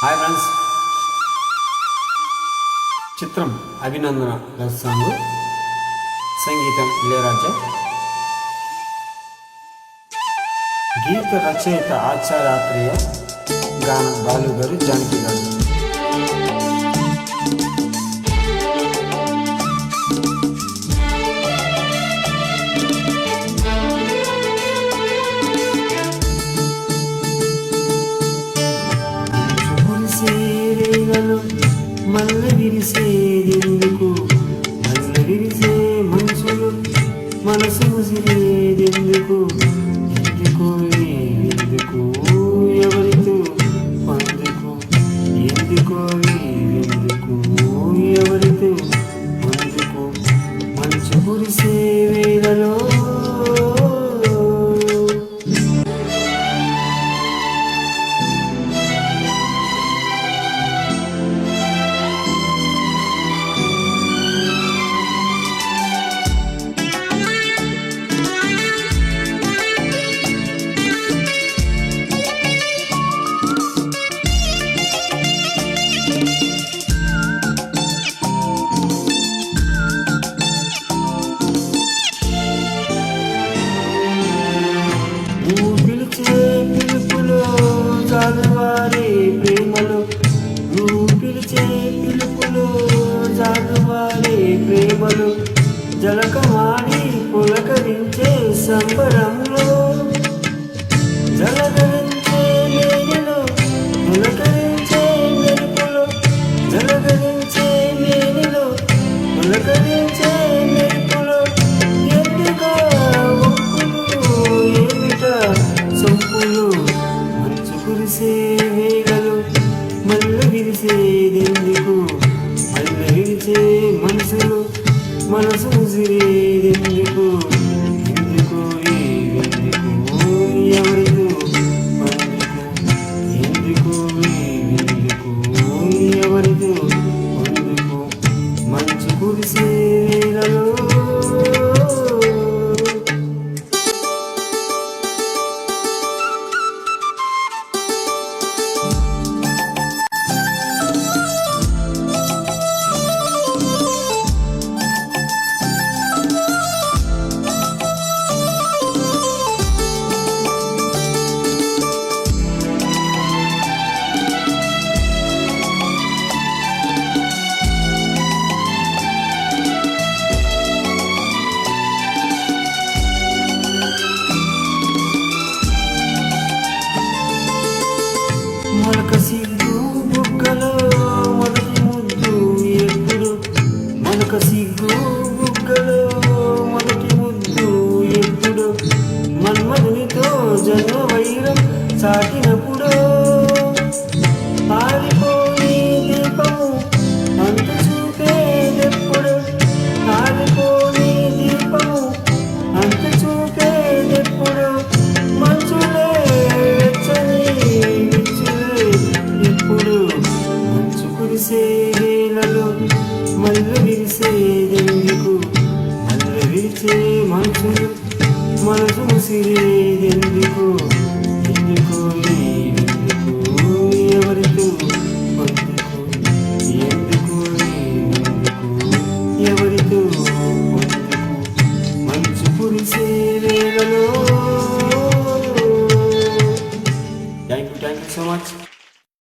Hi friends, చిత్రం అభినందన love song, సంగీతం ఇళయరాజా, గీత రచయిత ఆచార్య, గానం బాలు గారు, జానకి గారు. మల్ల విరిసేదెందుకు, మల్ల విరిసే మనసులు మనసు ముసిరేదెందుకు, ఎందుకు ఎందుకు ఎవరితో పొందుకు, ఎందుకు ఎందుకు ఎవరితో పొందుకు, మంచు కురిసే వేళలో పిలుపులో జాలువారే ప్రేమలో, నువ్వు పిలిచే పిలుపులో జాలువారే ప్రేమలో, జలకమాడి పులకరించే సంబరంలో, జలగరించే మేనిలో పులకరించే మెరుపులో, జలగరించే మేనిలో పులకరించే మెరుపులో, ఎందుకో సొంపులు మంచు కురిసే వేగలు, మల్ల విరిసేదెందుకు, మల్ల విరిచే మనసులు మనసు ముసిరేదెందుకు, ఎందుకు ఎందుకు ఎవరితో పొందుకు, ఎందుకు ఎందుకు ఎవరితో పొందుకు, మంచు కురిసే వేగలు. మొలక సిగ్గు బుగ్గలో మొదటి ముద్దు ఎప్పుడు, మొలక సిగ్గు